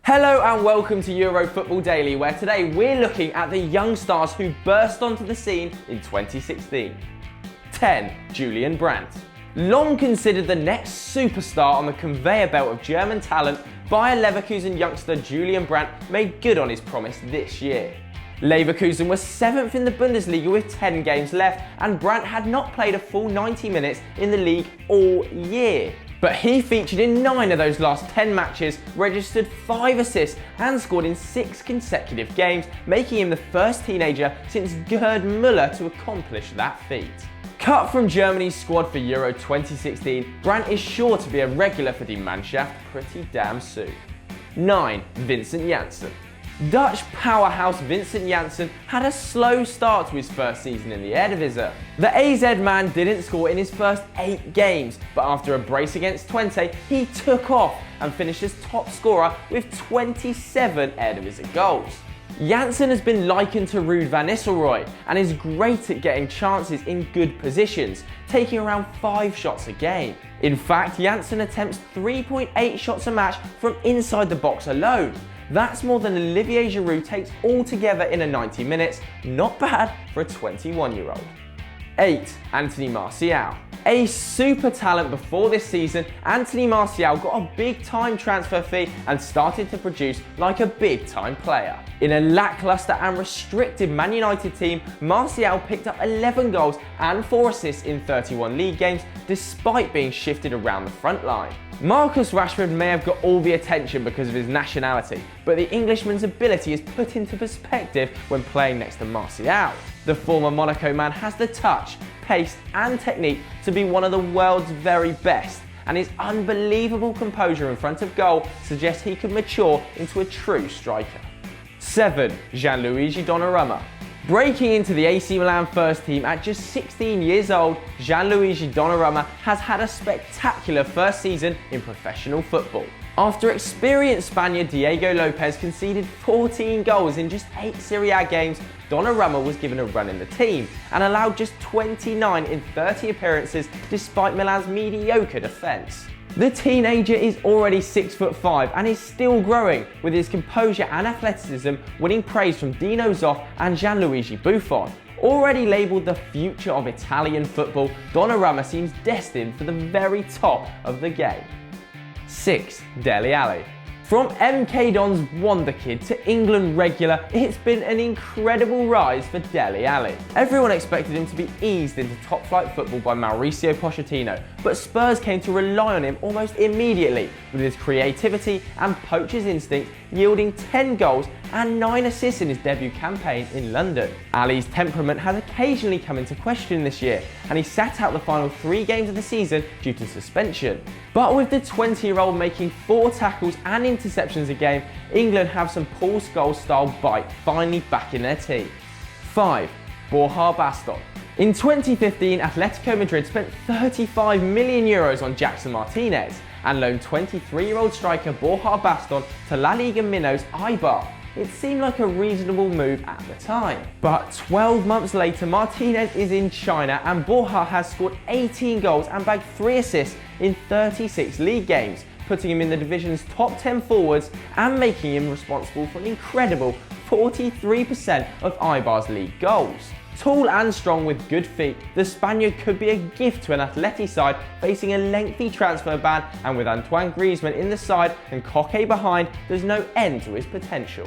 Hello and welcome to Euro Football Daily, where today we're looking at the young stars who burst onto the scene in 2016. 10. Julian Brandt. Long considered the next superstar on the conveyor belt of German talent, Bayer Leverkusen youngster Julian Brandt made good on his promise this year. Leverkusen was 7th in the Bundesliga with 10 games left, and Brandt had not played a full 90 minutes in the league all year. But he featured in 9 of those last 10 matches, registered 5 assists and scored in 6 consecutive games, making him the first teenager since Gerd Müller to accomplish that feat. Cut from Germany's squad for Euro 2016, Brandt is sure to be a regular for Die Mannschaft pretty damn soon. 9. Vincent Janssen. Dutch powerhouse Vincent Janssen had a slow start to his first season in the Eredivisie. The AZ man didn't score in his first 8 games, but after a brace against Twente, he took off and finished as top scorer with 27 Eredivisie goals. Janssen has been likened to Ruud van Nistelrooy and is great at getting chances in good positions, taking around 5 shots a game. In fact, Janssen attempts 3.8 shots a match from inside the box alone. That's more than Olivier Giroud takes altogether in a 90 minutes, not bad for a 21-year-old. 8. Anthony Martial. A super talent before this season, Anthony Martial got a big-time transfer fee and started to produce like a big-time player. In a lackluster and restricted Man United team, Martial picked up 11 goals and 4 assists in 31 league games, despite being shifted around the front line. Marcus Rashford may have got all the attention because of his nationality, but the Englishman's ability is put into perspective when playing next to Martial. The former Monaco man has the touch, pace and technique to be one of the world's very best, and his unbelievable composure in front of goal suggests he could mature into a true striker. 7. Gianluigi Donnarumma. Breaking into the AC Milan first team at just 16 years old, Gianluigi Donnarumma has had a spectacular first season in professional football. After experienced Spaniard Diego Lopez conceded 14 goals in just 8 Serie A games, Donnarumma was given a run in the team and allowed just 29 in 30 appearances despite Milan's mediocre defence. The teenager is already 6'5" and is still growing, with his composure and athleticism winning praise from Dino Zoff and Gianluigi Buffon. Already labelled the future of Italian football, Donnarumma seems destined for the very top of the game. 6. Dele Alli. From MK Don's wonder kid to England regular, it's been an incredible rise for Dele Alli. Everyone expected him to be eased into top-flight football by Mauricio Pochettino, but Spurs came to rely on him almost immediately, with his creativity and poacher's instinct yielding 10 goals and 9 assists in his debut campaign in London. Ali's temperament has occasionally come into question this year, and he sat out the final 3 games of the season due to suspension. But with the 20-year-old making 4 tackles and interceptions a game, England have some Paul Scholes-style bite finally back in their team. 5. Borja Baston. In 2015, Atletico Madrid spent €35 million on Jackson Martinez and loaned 23-year-old striker Borja Baston to La Liga Minnows Eibar. It seemed like a reasonable move at the time. But 12 months later, Martinez is in China and Borja has scored 18 goals and bagged 3 assists in 36 league games, putting him in the division's top 10 forwards and making him responsible for an incredible 43% of Eibar's league goals. Tall and strong with good feet, the Spaniard could be a gift to an Atleti side facing a lengthy transfer ban, and with Antoine Griezmann in the side and Koke behind, there's no end to his potential.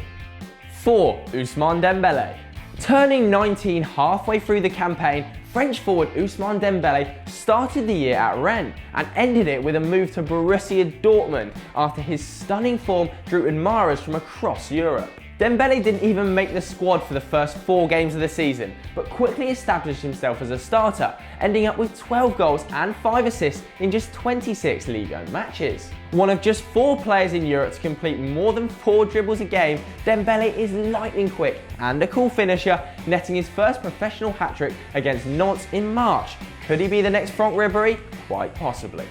4. Ousmane Dembélé. Turning 19 halfway through the campaign, French forward Ousmane Dembélé started the year at Rennes and ended it with a move to Borussia Dortmund after his stunning form drew admirers from across Europe. Dembélé didn't even make the squad for the first 4 games of the season, but quickly established himself as a starter, ending up with 12 goals and 5 assists in just 26 Ligue 1 matches. One of just 4 players in Europe to complete more than 4 dribbles a game, Dembélé is lightning quick and a cool finisher, netting his first professional hat-trick against Nantes in March. Could he be the next Franck Ribéry? Quite possibly.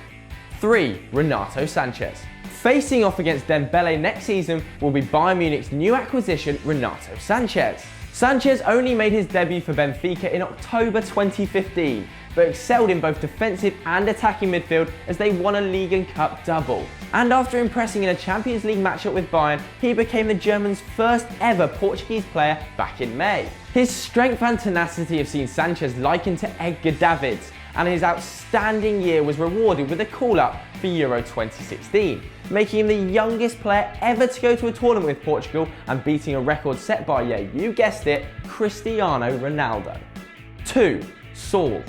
3. Renato Sanches. Facing off against Dembélé next season will be Bayern Munich's new acquisition, Renato Sanches. Sanches only made his debut for Benfica in October 2015, but excelled in both defensive and attacking midfield as they won a League and Cup double. And after impressing in a Champions League matchup with Bayern, he became the Germans' first ever Portuguese player back in May. His strength and tenacity have seen Sanches likened to Edgar Davids, and his outstanding year was rewarded with a call-up for Euro 2016, making him the youngest player ever to go to a tournament with Portugal and beating a record set by, yeah, you guessed it, Cristiano Ronaldo. 2. Saul.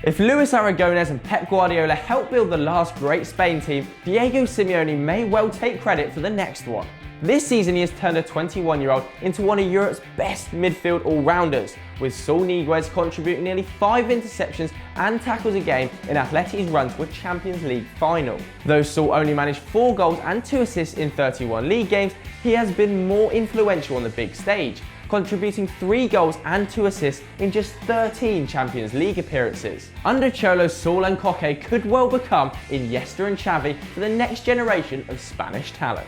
If Luis Aragonés and Pep Guardiola helped build the last great Spain team, Diego Simeone may well take credit for the next one. This season he has turned a 21-year-old into one of Europe's best midfield all-rounders, with Saul Niguez contributing nearly 5 interceptions and tackles a game in Atleti's run to a Champions League final. Though Saul only managed 4 goals and 2 assists in 31 league games, he has been more influential on the big stage, contributing 3 goals and 2 assists in just 13 Champions League appearances. Under Cholo, Saul and Koke could well become Iniesta and Xavi for the next generation of Spanish talent.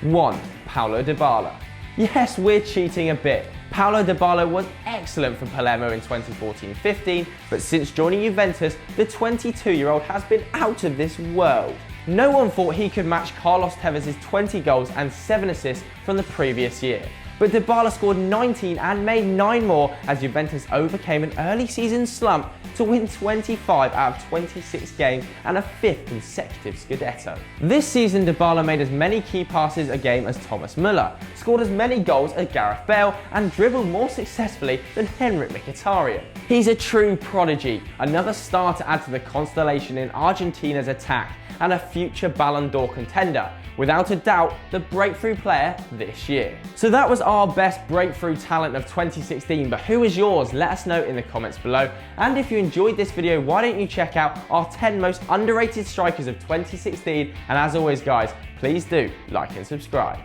1. Paulo Dybala. Yes, we're cheating a bit. Paulo Dybala was excellent for Palermo in 2014-15, but since joining Juventus, the 22-year-old has been out of this world. No one thought he could match Carlos Tevez' 20 goals and 7 assists from the previous year. But Dybala scored 19 and made 9 more as Juventus overcame an early season slump to win 25 out of 26 games and a 5th consecutive Scudetto. This season Dybala made as many key passes a game as Thomas Müller, scored as many goals as Gareth Bale and dribbled more successfully than Henrik Mkhitaryan. He's a true prodigy, another star to add to the constellation in Argentina's attack and a future Ballon d'Or contender. Without a doubt, the breakthrough player this year. So that was our best breakthrough talent of 2016, but who is yours? Let us know in the comments below. And if you enjoyed this video, why don't you check out our 10 most underrated strikers of 2016? And as always guys, please do like and subscribe.